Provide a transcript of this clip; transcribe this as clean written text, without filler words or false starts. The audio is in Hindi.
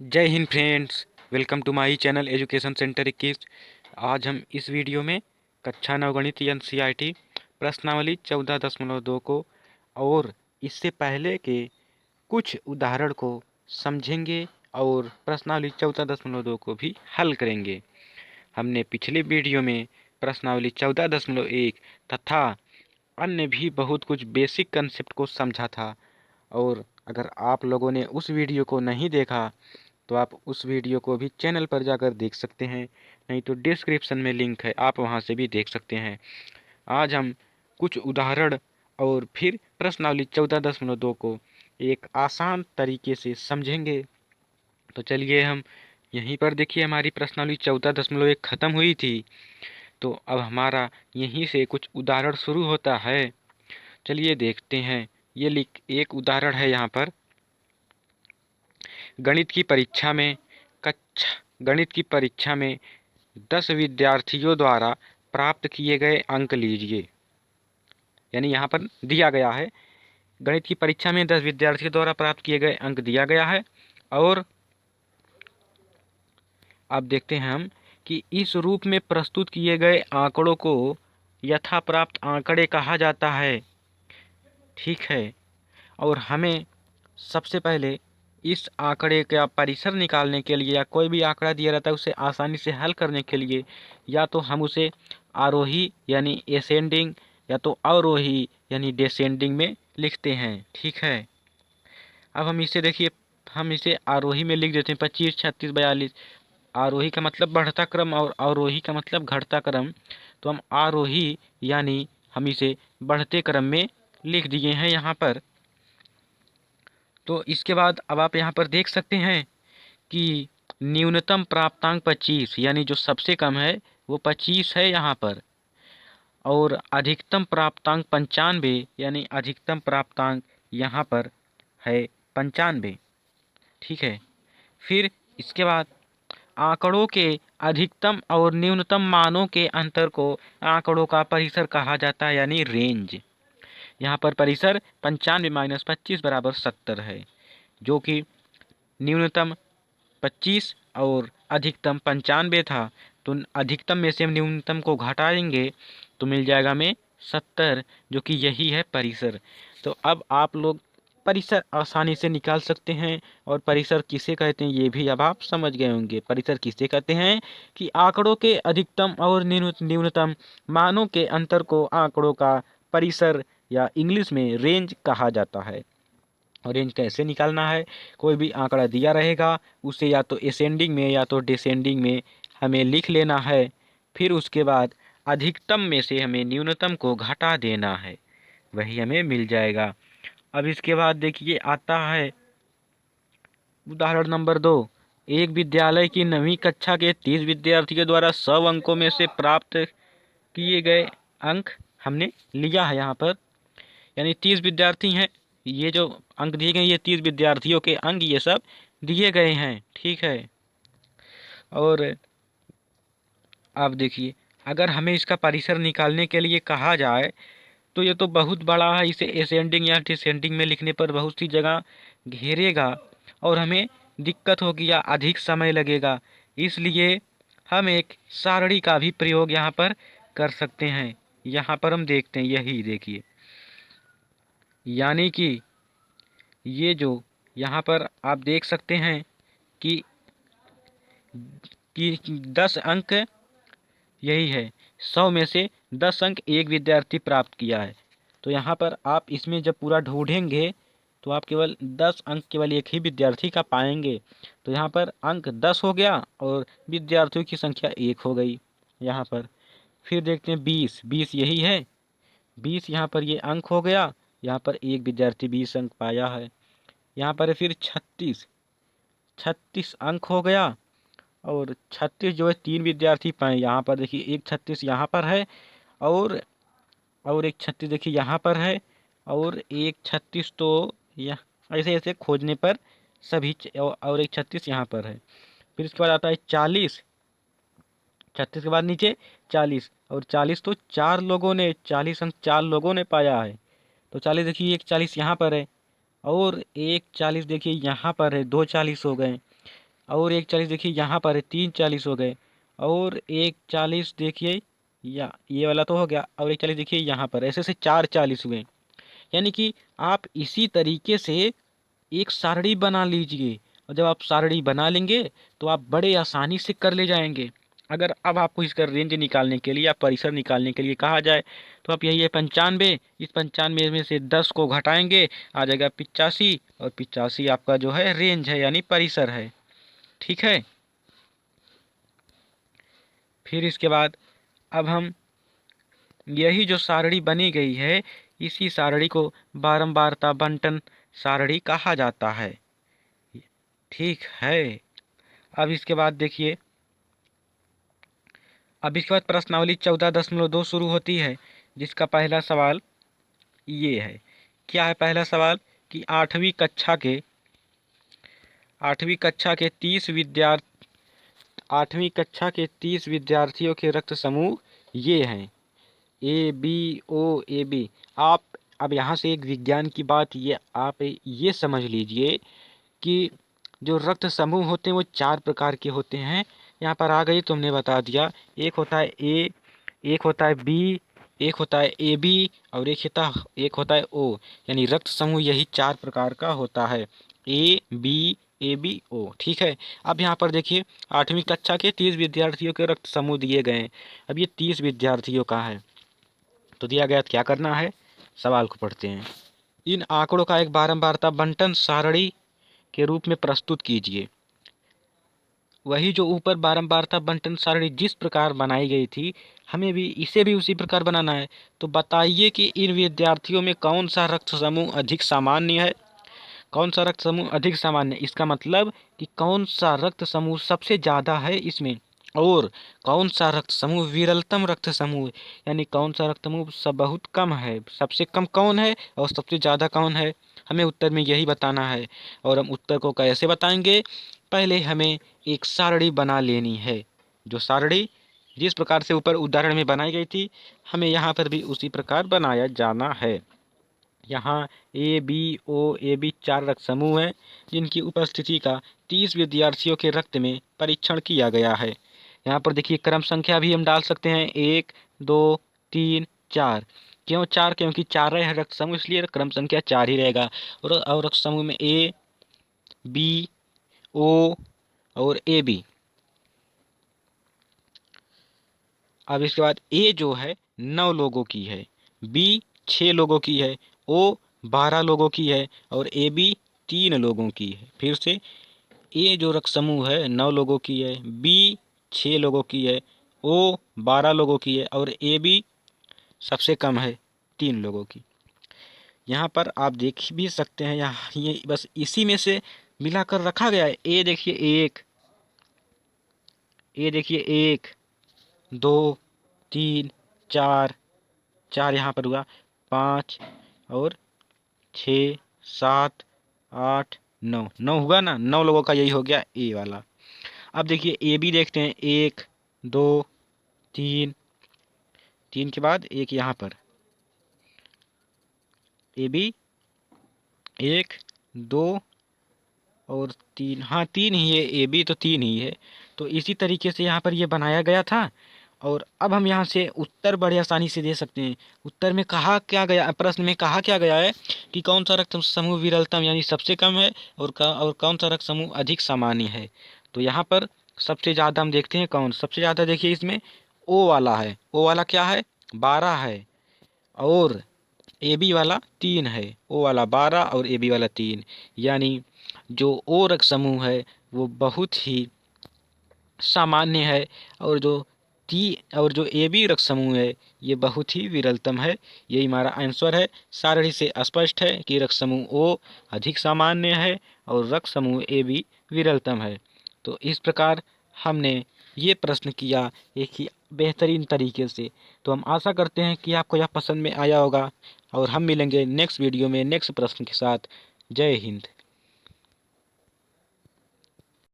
जय Hind friends. Welcome to my channel education centre 21। आज हम इस वीडियो में कक्षा नवगणित एनसीईआरटी प्रश्नावली 14.2 को और इससे पहले के कुछ उदाहरण को समझेंगे और प्रश्नावली 14.2 को भी हल करेंगे। हमने पिछले वीडियो में प्रश्नावली 14.1 तथा अन्य भी बहुत कुछ बेसिक कंसेप्ट को समझा था, और अगर आप लोगों ने उस वीडियो को नहीं देखा तो आप उस वीडियो को भी चैनल पर जाकर देख सकते हैं, नहीं तो डिस्क्रिप्शन में लिंक है, आप वहां से भी देख सकते हैं। आज हम कुछ उदाहरण और फिर प्रश्नावली 14.2 को एक आसान तरीके से समझेंगे। तो चलिए हम यहीं पर देखिए, हमारी प्रश्नावली 14.1 खत्म हुई थी, तो अब हमारा यहीं से कुछ उदाहरण शुरू होता है। चलिए देखते हैं। ये लिख एक उदाहरण है यहाँ पर। गणित की परीक्षा में गणित की परीक्षा में 10 विद्यार्थियों द्वारा प्राप्त किए गए अंक लीजिए। यानी यहाँ पर दिया गया है, गणित की परीक्षा में 10 विद्यार्थियों द्वारा प्राप्त किए गए अंक दिया गया है। और अब देखते हैं हम कि इस रूप में प्रस्तुत किए गए आंकड़ों को यथा प्राप्त आंकड़े कहा जाता है। ठीक है, और हमें सबसे पहले इस आंकड़े का परिसर निकालने के लिए, या कोई भी आंकड़ा दिया रहता है उसे आसानी से हल करने के लिए, या तो हम उसे आरोही यानी एसेंडिंग या तो अवरोही यानी डिसेंडिंग में लिखते हैं। ठीक है, अब हम इसे देखिए, हम इसे आरोही में लिख देते हैं 25, 36, 42। आरोही का मतलब बढ़ता क्रम और अवरोही का मतलब घटता क्रम, तो हम आरोही यानी हम इसे बढ़ते क्रम में लिख दिए हैं यहाँ पर। तो इसके बाद अब आप यहाँ पर देख सकते हैं कि न्यूनतम प्राप्तांक 25 यानी जो सबसे कम है वो 25 है यहाँ पर, और अधिकतम प्राप्तांक 95 यानी अधिकतम प्राप्तांक यहाँ पर है 95। ठीक है, फिर इसके बाद आंकड़ों के अधिकतम और न्यूनतम मानों के अंतर को आंकड़ों का परिसर कहा जाता है, यानी रेंज। यहाँ पर परिसर 95 - 25 = 70 है, जो कि न्यूनतम 25 और अधिकतम 95 था। तो अधिकतम में से हम न्यूनतम को घटाएंगे तो मिल जाएगा हमें 70, जो कि यही है परिसर। तो अब आप लोग परिसर आसानी से निकाल सकते हैं, और परिसर किसे कहते हैं ये भी अब आप समझ गए होंगे। परिसर किसे कहते हैं कि आंकड़ों के अधिकतम और न्यूनतम मानों के अंतर को आंकड़ों का परिसर या इंग्लिश में रेंज कहा जाता है। और रेंज कैसे निकालना है, कोई भी आंकड़ा दिया रहेगा उसे या तो असेंडिंग में या तो डिसेंडिंग में हमें लिख लेना है। फिर उसके बाद अधिकतम में से हमें न्यूनतम को घटा देना है, वही हमें मिल जाएगा। अब इसके बाद देखिए आता है उदाहरण नंबर 2। एक विद्यालय की 9वीं कक्षा के 30 विद्यार्थियों द्वारा 100 अंकों में से प्राप्त किए गए अंक हमने लिया है यहाँ पर, यानी 30 विद्यार्थी हैं। ये जो अंक दिए गए ये 30 विद्यार्थियों के अंक ये सब दिए गए हैं। ठीक है, और अब देखिए, अगर हमें इसका परिसर निकालने के लिए कहा जाए तो ये तो बहुत बड़ा है, इसे असेंडिंग या डिसेंडिंग में लिखने पर बहुत सी जगह घेरेगा और हमें दिक्कत होगी या अधिक समय लगेगा। इसलिए हम एक सारणी का भी प्रयोग यहाँ पर कर सकते हैं। यहाँ पर हम देखते हैं, यही देखिए, यानी कि ये जो यहाँ पर आप देख सकते हैं कि 10 अंक यही है, 100 में से 10 अंक एक विद्यार्थी प्राप्त किया है। तो यहाँ पर आप इसमें जब पूरा ढूंढेंगे तो आप केवल 10 अंक केवल एक ही विद्यार्थी का पाएंगे। तो यहाँ पर अंक 10 हो गया और विद्यार्थियों की संख्या 1 हो गई यहाँ पर। फिर देखते हैं 20 यही है, 20 यहाँ पर ये अंक हो गया, यहाँ पर एक विद्यार्थी 20 अंक पाया है। यहाँ पर फिर 36 अंक हो गया, और 36 जो है 3 विद्यार्थी पाए। यहाँ पर देखिए एक 36 यहाँ पर है, और एक 36 देखिए यहाँ पर है, और एक 36 तो यह ऐसे ऐसे खोजने पर सभी और एक 36 यहाँ पर है। फिर इसके बाद आता है 40, 36 के बाद नीचे 40, और 40 तो 4 लोगों ने, 40 अंक 4 लोगों ने पाया है। तो 40 देखिए एक 40 यहाँ पर है, और एक 40 देखिए यहाँ पर है, 2 40 हो गए। और एक 40 देखिए यहाँ पर है, 3 40 हो गए, और एक 40 देखिए या ये वाला तो हो गया, और एक 40 देखिए यहाँ पर, ऐसे से 4 40 हुए। यानी कि आप इसी तरीके से एक सारणी बना लीजिए, और जब आप सारणी बना लेंगे तो आप बड़े आसानी से कर ले जाएंगे। अगर अब आपको इसका रेंज निकालने के लिए या परिसर निकालने के लिए कहा जाए तो आप यही है 95, इस 95 में से 10 को घटाएंगे, आ जाएगा 85, और 85 आपका जो है रेंज है यानी परिसर है। ठीक है। फिर इसके बाद अब हम यही जो सारणी बनी गई है, इसी सारणी को बारंबारता बंटन सारणी कहा जाता है। ठीक है। अब इसके बाद देखिए, अब इसके बाद प्रश्नावली 14.2 शुरू होती है, जिसका पहला सवाल ये है। क्या है पहला सवाल कि आठवीं कक्षा के 30 विद्यार्थियों के रक्त समूह ये हैं, A B O A B. आप अब यहाँ से एक विज्ञान की बात ये आप ये समझ लीजिए कि जो रक्त समूह होते हैं वो 4 प्रकार के होते हैं। यहाँ पर आ गई, तुमने बता दिया। एक होता है ए, एक होता है बी, एक होता है ए बी, और एक होता है ओ। यानी रक्त समूह यही 4 प्रकार का होता है, ए बी ओ। ठीक है। अब यहाँ पर देखिए 8वीं कक्षा के 30 विद्यार्थियों के रक्त समूह दिए गए हैं। अब ये 30 विद्यार्थियों का है, तो दिया गया, क्या करना है, सवाल को पढ़ते हैं। इन आंकड़ों का एक बारंबारता बंटन सारणी के रूप में प्रस्तुत कीजिए। वही जो ऊपर बारंबारता बंटन सारणी जिस प्रकार बनाई गई थी, हमें भी इसे भी उसी प्रकार बनाना है। तो बताइए कि इन विद्यार्थियों में कौन सा रक्त समूह अधिक सामान्य है। कौन सा रक्त समूह अधिक सामान्य, इसका मतलब कि कौन सा रक्त समूह सबसे ज़्यादा है इसमें, और कौन सा रक्त समूह विरलतम रक्त समूह, यानी कौन सा रक्त समूह सब बहुत कम है, सबसे कम कौन है और सबसे ज़्यादा कौन है। हमें उत्तर में यही बताना है। और हम उत्तर को कैसे बताएंगे, पहले हमें एक सारणी बना लेनी है। जो सारणी जिस प्रकार से ऊपर उदाहरण में बनाई गई थी, हमें यहाँ पर भी उसी प्रकार बनाया जाना है। यहाँ A B O A B 4 रक्त समूह हैं, जिनकी उपस्थिति का 30 विद्यार्थियों के रक्त में परीक्षण किया गया है। यहाँ पर देखिए क्रम संख्या भी हम डाल सकते हैं, 1 2 3 4। क्यों 4, क्योंकि 4 है रक्त समूह, इसलिए क्रम संख्या 4 ही रहेगा। और रक्त समूह में ए बी ओ और ए बी। अब इसके बाद ए जो है 9 लोगों की है, बी 6 लोगों की है, ओ 12 लोगों की है, और ए बी 3 लोगों की है। फिर से, ए जो रक्त समूह है 9 लोगों की है, बी 6 लोगों की है, ओ 12 लोगों की है, और ए बी सबसे कम है 3 लोगों की। यहाँ पर आप देख भी सकते हैं, यहाँ ये बस इसी में से मिलाकर रखा गया है। ए देखिए 1 2 3 4, 4 यहाँ पर हुआ, 5 और 6 7 8 9, 9 हुआ ना, 9 लोगों का यही हो गया ए वाला। अब देखिए ए बी देखते हैं, 1 2 3, 3 के बाद एक यहाँ पर ए बी 1 2 और 3, हाँ 3 ही है, ए बी तो 3 ही है। तो इसी तरीके से यहाँ पर ये बनाया गया था। और अब हम यहाँ से उत्तर बड़े आसानी से दे सकते हैं। उत्तर में कहा क्या गया, प्रश्न में कहा क्या गया है कि कौन सा रक्त समूह विरलतम यानी सबसे कम है, और कौन सा रक्त समूह अधिक सामान्य है। तो यहाँ पर सबसे ज़्यादा हम देखते हैं कौन सबसे ज़्यादा, देखिए इसमें ओ वाला है। ओ वाला क्या है, 12 है, और ए बी वाला 3 है। ओ वाला 12 और ए बी वाला 3, यानी जो ओ रक्त समूह है वो बहुत ही सामान्य है, और जो ए बी रक्त समूह है ये बहुत ही विरलतम है। यही हमारा आंसर है। सारणी से स्पष्ट है कि रक्त समूह ओ अधिक सामान्य है और रक्त समूह ए बी विरलतम है। तो इस प्रकार हमने ये प्रश्न किया एक ही बेहतरीन तरीके से। तो हम आशा करते हैं कि आपको यह पसंद में आया होगा, और हम मिलेंगे नेक्स्ट वीडियो में नेक्स्ट प्रश्न के साथ। जय हिंद।